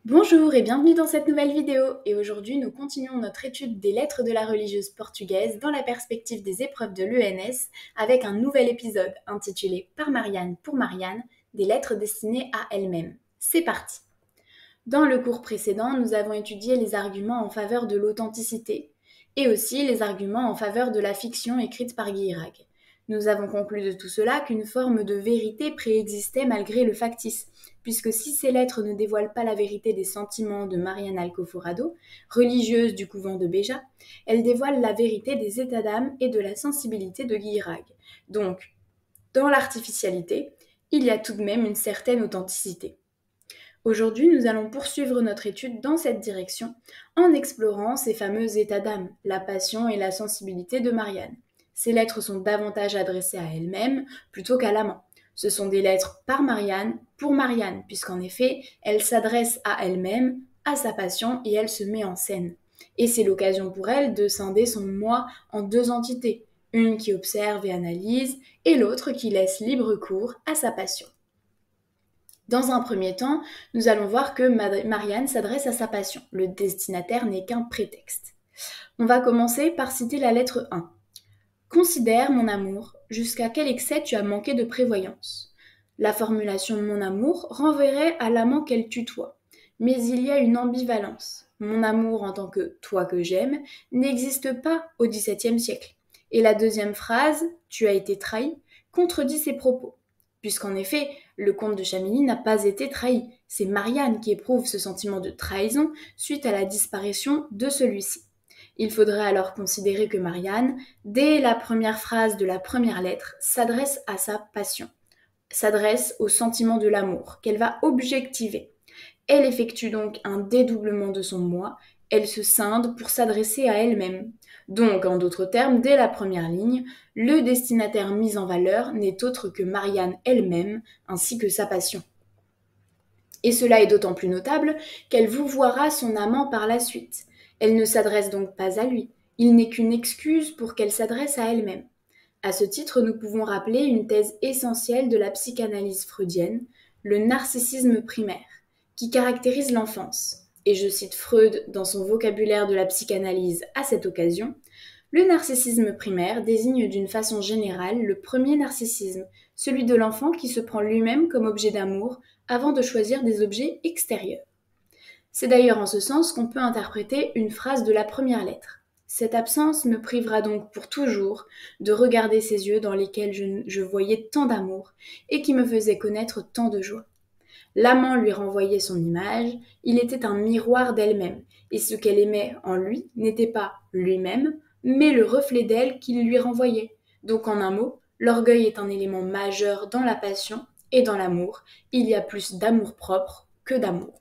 Bonjour et bienvenue dans cette nouvelle vidéo. Et aujourd'hui, nous continuons notre étude des lettres de la religieuse portugaise dans la perspective des épreuves de l'ENS avec un nouvel épisode intitulé Par Marianne pour Marianne, des lettres destinées à elle-même. C'est parti. Dans le cours précédent, nous avons étudié les arguments en faveur de l'authenticité et aussi les arguments en faveur de la fiction écrite par Guirag. Nous avons conclu de tout cela qu'une forme de vérité préexistait malgré le factice, puisque si ces lettres ne dévoilent pas la vérité des sentiments de Marianne Alcoforado, religieuse du couvent de Béja, elles dévoilent la vérité des états d'âme et de la sensibilité de Guirag. Donc, dans l'artificialité, il y a tout de même une certaine authenticité. Aujourd'hui, nous allons poursuivre notre étude dans cette direction en explorant ces fameux états d'âme, la passion et la sensibilité de Marianne. Ces lettres sont davantage adressées à elle-même plutôt qu'à l'amant. Ce sont des lettres par Marianne, pour Marianne, puisqu'en effet, elle s'adresse à elle-même, à sa passion et elle se met en scène. Et c'est l'occasion pour elle de scinder son moi en deux entités, une qui observe et analyse et l'autre qui laisse libre cours à sa passion. Dans un premier temps, nous allons voir que Marianne s'adresse à sa passion. Le destinataire n'est qu'un prétexte. On va commencer par citer la lettre 1. Considère, mon amour, jusqu'à quel excès tu as manqué de prévoyance. La formulation de mon amour renverrait à l'amant qu'elle tutoie. Mais il y a une ambivalence. Mon amour en tant que toi que j'aime n'existe pas au XVIIe siècle. Et la deuxième phrase, tu as été trahi, contredit ses propos. Puisqu'en effet, le comte de Chamilly n'a pas été trahi. C'est Marianne qui éprouve ce sentiment de trahison suite à la disparition de celui-ci. Il faudrait alors considérer que Marianne, dès la première phrase de la première lettre, s'adresse à sa passion, s'adresse au sentiment de l'amour, qu'elle va objectiver. Elle effectue donc un dédoublement de son moi, elle se scinde pour s'adresser à elle-même. Donc, en d'autres termes, dès la première ligne, le destinataire mis en valeur n'est autre que Marianne elle-même, ainsi que sa passion. Et cela est d'autant plus notable qu'elle vouvoiera son amant par la suite. Elle ne s'adresse donc pas à lui, il n'est qu'une excuse pour qu'elle s'adresse à elle-même. À ce titre, nous pouvons rappeler une thèse essentielle de la psychanalyse freudienne, le narcissisme primaire, qui caractérise l'enfance. Et je cite Freud dans son vocabulaire de la psychanalyse à cette occasion, le narcissisme primaire désigne d'une façon générale le premier narcissisme, celui de l'enfant qui se prend lui-même comme objet d'amour avant de choisir des objets extérieurs. C'est d'ailleurs en ce sens qu'on peut interpréter une phrase de la première lettre. Cette absence me privera donc pour toujours de regarder ces yeux dans lesquels je voyais tant d'amour et qui me faisaient connaître tant de joie. L'amant lui renvoyait son image, il était un miroir d'elle-même, et ce qu'elle aimait en lui n'était pas lui-même, mais le reflet d'elle qu'il lui renvoyait. Donc en un mot, l'orgueil est un élément majeur dans la passion et dans l'amour. Il y a plus d'amour-propre que d'amour.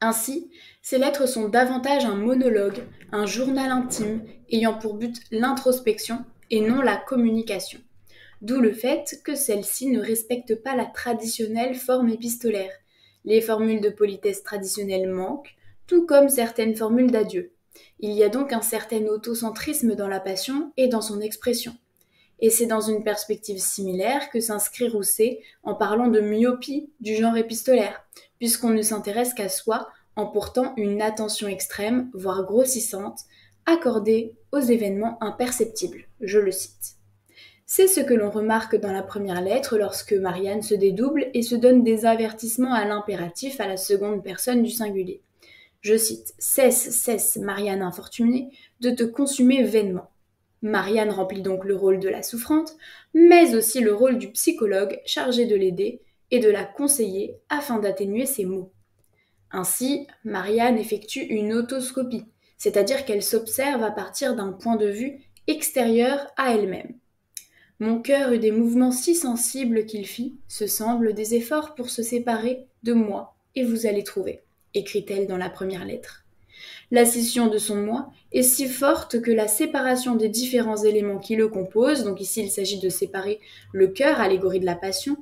Ainsi, ces lettres sont davantage un monologue, un journal intime ayant pour but l'introspection et non la communication. D'où le fait que celle-ci ne respecte pas la traditionnelle forme épistolaire. Les formules de politesse traditionnelles manquent, tout comme certaines formules d'adieu. Il y a donc un certain autocentrisme dans la passion et dans son expression. Et c'est dans une perspective similaire que s'inscrit Rousset en parlant de myopie du genre épistolaire, puisqu'on ne s'intéresse qu'à soi en portant une attention extrême, voire grossissante, accordée aux événements imperceptibles. Je le cite. C'est ce que l'on remarque dans la première lettre lorsque Marianne se dédouble et se donne des avertissements à l'impératif à la seconde personne du singulier. Je cite « Cesse, cesse, Marianne infortunée, de te consumer vainement ». Marianne remplit donc le rôle de la souffrante, mais aussi le rôle du psychologue chargé de l'aider et de la conseiller afin d'atténuer ses maux. Ainsi, Marianne effectue une autoscopie, c'est-à-dire qu'elle s'observe à partir d'un point de vue extérieur à elle-même. Mon cœur eut des mouvements si sensibles qu'il fit, ce semble, des efforts pour se séparer de moi, et vous allez trouver, écrit-elle dans la première lettre. La scission de son moi est si forte que la séparation des différents éléments qui le composent, donc ici il s'agit de séparer le cœur, allégorie de la passion,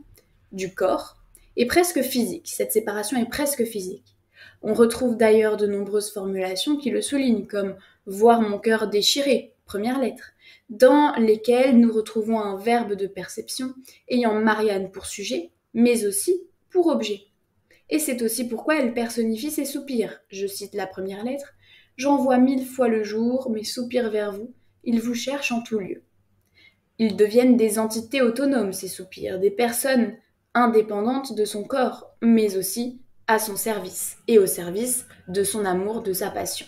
du corps, est presque physique. Cette séparation est presque physique. On retrouve d'ailleurs de nombreuses formulations qui le soulignent, comme « voir mon cœur déchiré », première lettre, dans lesquelles nous retrouvons un verbe de perception ayant Marianne pour sujet, mais aussi pour objet. Et c'est aussi pourquoi elle personnifie ses soupirs. Je cite la première lettre. J'envoie 1000 fois le jour mes soupirs vers vous, ils vous cherchent en tout lieu. Ils deviennent des entités autonomes, ces soupirs, des personnes indépendantes de son corps, mais aussi à son service, et au service de son amour, de sa passion.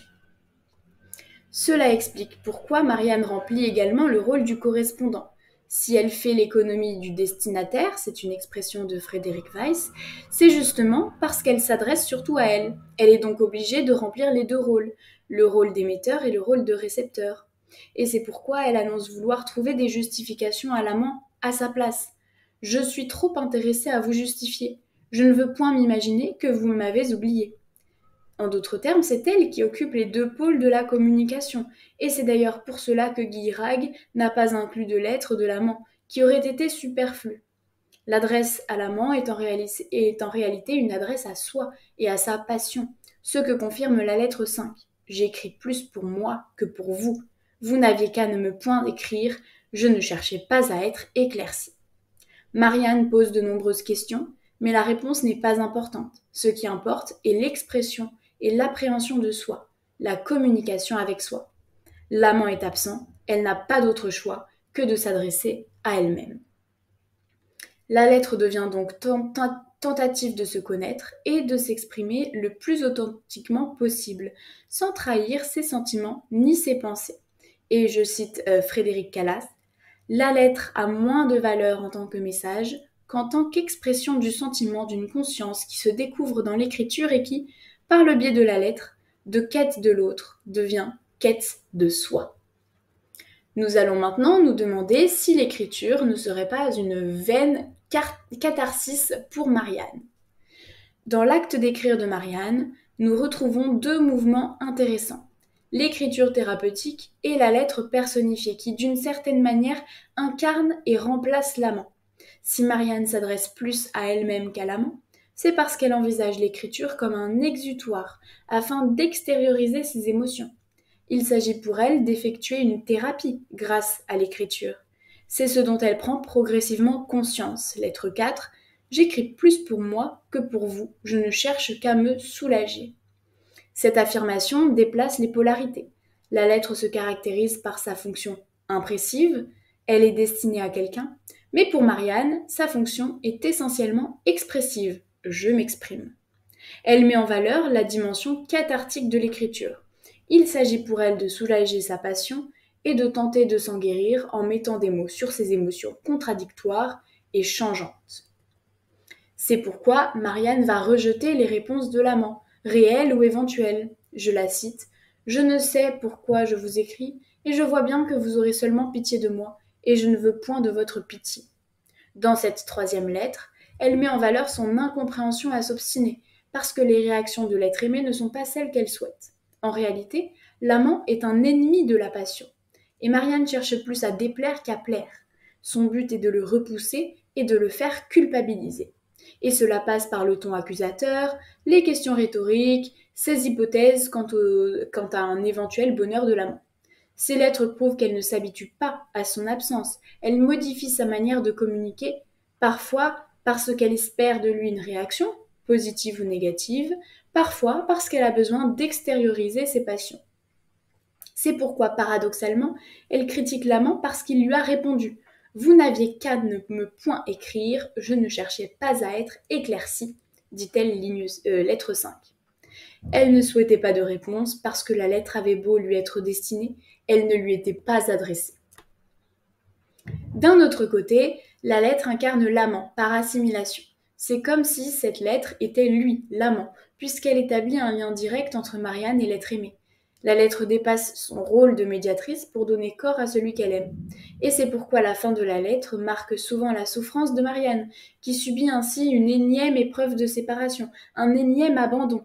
Cela explique pourquoi Marianne remplit également le rôle du correspondant. Si elle fait l'économie du destinataire, c'est une expression de Frédéric Weiss, c'est justement parce qu'elle s'adresse surtout à elle. Elle est donc obligée de remplir les deux rôles, le rôle d'émetteur et le rôle de récepteur. Et c'est pourquoi elle annonce vouloir trouver des justifications à l'amant à sa place. Je suis trop intéressée à vous justifier. Je ne veux point m'imaginer que vous m'avez oublié. En d'autres termes, c'est elle qui occupe les deux pôles de la communication, et c'est d'ailleurs pour cela que Guy Rag n'a pas inclus de lettre de l'amant, qui aurait été superflu. L'adresse à l'amant est en réalité une adresse à soi et à sa passion, ce que confirme la lettre 5. J'écris plus pour moi que pour vous. Vous n'aviez qu'à ne me point écrire, je ne cherchais pas à être éclaircie. Marianne pose de nombreuses questions, mais la réponse n'est pas importante. Ce qui importe est l'expression et l'appréhension de soi, la communication avec soi. L'amant est absent, elle n'a pas d'autre choix que de s'adresser à elle-même. La lettre devient donc tentative de se connaître et de s'exprimer le plus authentiquement possible, sans trahir ses sentiments ni ses pensées. Et je cite Frédéric Calas, « La lettre a moins de valeur en tant que message qu'en tant qu'expression du sentiment d'une conscience qui se découvre dans l'écriture et qui, par le biais de la lettre, de quête de l'autre, devient quête de soi. » Nous allons maintenant nous demander si l'écriture ne serait pas une vaine catharsis pour Marianne. Dans l'acte d'écrire de Marianne, nous retrouvons deux mouvements intéressants. L'écriture thérapeutique et la lettre personnifiée qui, d'une certaine manière, incarne et remplace l'amant. Si Marianne s'adresse plus à elle-même qu'à l'amant, c'est parce qu'elle envisage l'écriture comme un exutoire afin d'extérioriser ses émotions. Il s'agit pour elle d'effectuer une thérapie grâce à l'écriture. C'est ce dont elle prend progressivement conscience. Lettre 4. J'écris plus pour moi que pour vous, je ne cherche qu'à me soulager. Cette affirmation déplace les polarités. La lettre se caractérise par sa fonction impressive, elle est destinée à quelqu'un, mais pour Marianne, sa fonction est essentiellement expressive, je m'exprime. Elle met en valeur la dimension cathartique de l'écriture. Il s'agit pour elle de soulager sa passion et de tenter de s'en guérir en mettant des mots sur ses émotions contradictoires et changeantes. C'est pourquoi Marianne va rejeter les réponses de l'amant, réelles ou éventuelles. Je la cite, « Je ne sais pourquoi je vous écris, et je vois bien que vous aurez seulement pitié de moi, et je ne veux point de votre pitié. » Dans cette troisième lettre, elle met en valeur son incompréhension à s'obstiner, parce que les réactions de l'être aimé ne sont pas celles qu'elle souhaite. En réalité, l'amant est un ennemi de la passion, et Marianne cherche plus à déplaire qu'à plaire. Son but est de le repousser et de le faire culpabiliser. Et cela passe par le ton accusateur, les questions rhétoriques, ses hypothèses quant à un éventuel bonheur de l'amant. Ces lettres prouvent qu'elle ne s'habitue pas à son absence, elle modifie sa manière de communiquer, parfois parce qu'elle espère de lui une réaction, positive ou négative, parfois parce qu'elle a besoin d'extérioriser ses passions. C'est pourquoi, paradoxalement, elle critique l'amant parce qu'il lui a répondu « Vous n'aviez qu'à ne me point écrire, je ne cherchais pas à être éclaircie », dit-elle lettre 5. Elle ne souhaitait pas de réponse parce que la lettre avait beau lui être destinée, elle ne lui était pas adressée. D'un autre côté, la lettre incarne l'amant par assimilation. C'est comme si cette lettre était lui, l'amant, puisqu'elle établit un lien direct entre Marianne et l'être aimé. La lettre dépasse son rôle de médiatrice pour donner corps à celui qu'elle aime. Et c'est pourquoi la fin de la lettre marque souvent la souffrance de Marianne, qui subit ainsi une énième épreuve de séparation, un énième abandon.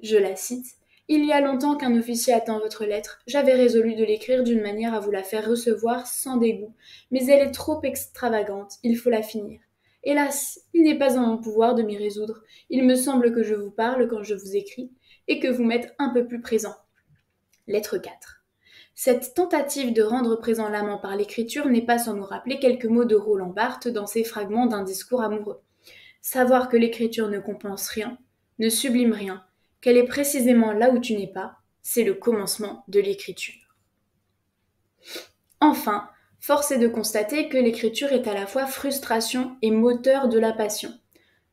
Je la cite. « Il y a longtemps qu'un officier attend votre lettre. J'avais résolu de l'écrire d'une manière à vous la faire recevoir sans dégoût. Mais elle est trop extravagante, il faut la finir. Hélas, il n'est pas en mon pouvoir de m'y résoudre. Il me semble que je vous parle quand je vous écris, et que vous m'êtes un peu plus présent. » Lettre 4. Cette tentative de rendre présent l'amant par l'écriture n'est pas sans nous rappeler quelques mots de Roland Barthes dans ses fragments d'un discours amoureux. Savoir que l'écriture ne compense rien, ne sublime rien, qu'elle est précisément là où tu n'es pas, c'est le commencement de l'écriture. Enfin, force est de constater que l'écriture est à la fois frustration et moteur de la passion.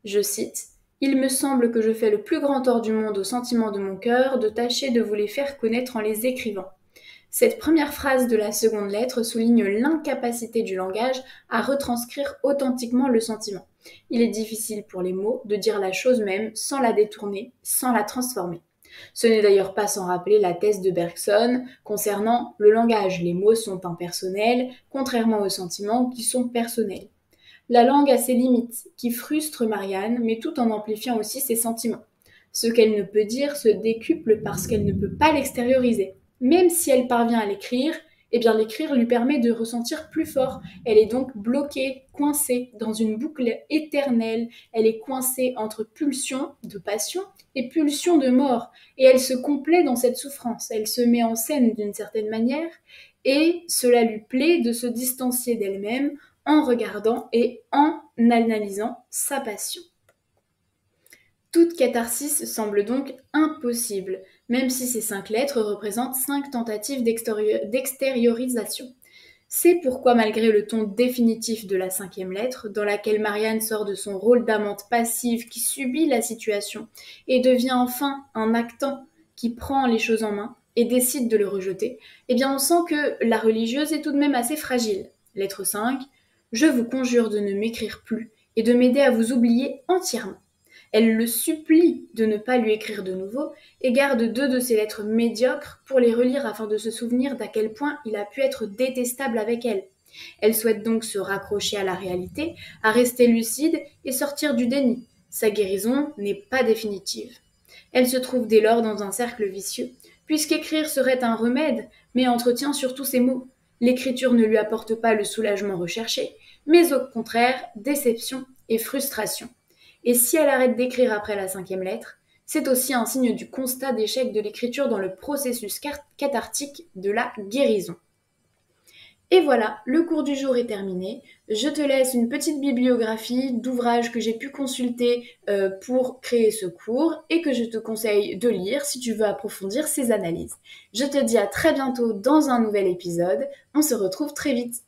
Je cite: Il me semble que je fais le plus grand tort du monde aux sentiments de mon cœur de tâcher de vous les faire connaître en les écrivant. Cette première phrase de la seconde lettre souligne l'incapacité du langage à retranscrire authentiquement le sentiment. Il est difficile pour les mots de dire la chose même sans la détourner, sans la transformer. Ce n'est d'ailleurs pas sans rappeler la thèse de Bergson concernant le langage. Les mots sont impersonnels, contrairement aux sentiments qui sont personnels. La langue a ses limites, qui frustrent Marianne, mais tout en amplifiant aussi ses sentiments. Ce qu'elle ne peut dire se décuple parce qu'elle ne peut pas l'extérioriser. Même si elle parvient à l'écrire, eh bien l'écrire lui permet de ressentir plus fort. Elle est donc bloquée, coincée dans une boucle éternelle. Elle est coincée entre pulsions de passion et pulsions de mort. Et elle se complaît dans cette souffrance. Elle se met en scène d'une certaine manière et cela lui plaît de se distancier d'elle-même en regardant et en analysant sa passion. Toute catharsis semble donc impossible, même si ces 5 lettres représentent 5 tentatives d'extériorisation. C'est pourquoi, malgré le ton définitif de la 5e lettre, dans laquelle Marianne sort de son rôle d'amante passive qui subit la situation et devient enfin un actant qui prend les choses en main et décide de le rejeter, eh bien on sent que la religieuse est tout de même assez fragile. Lettre 5, je vous conjure de ne m'écrire plus et de m'aider à vous oublier entièrement. Elle le supplie de ne pas lui écrire de nouveau et garde 2 de ses lettres médiocres pour les relire afin de se souvenir d'à quel point il a pu être détestable avec elle. Elle souhaite donc se raccrocher à la réalité, à rester lucide et sortir du déni. Sa guérison n'est pas définitive. Elle se trouve dès lors dans un cercle vicieux, puisqu'écrire serait un remède, mais entretient surtout ses maux. L'écriture ne lui apporte pas le soulagement recherché, mais au contraire, déception et frustration. Et si elle arrête d'écrire après la 5e lettre, c'est aussi un signe du constat d'échec de l'écriture dans le processus cathartique de la guérison. Et voilà, le cours du jour est terminé. Je te laisse une petite bibliographie d'ouvrages que j'ai pu consulter pour créer ce cours et que je te conseille de lire si tu veux approfondir ces analyses. Je te dis à très bientôt dans un nouvel épisode. On se retrouve très vite.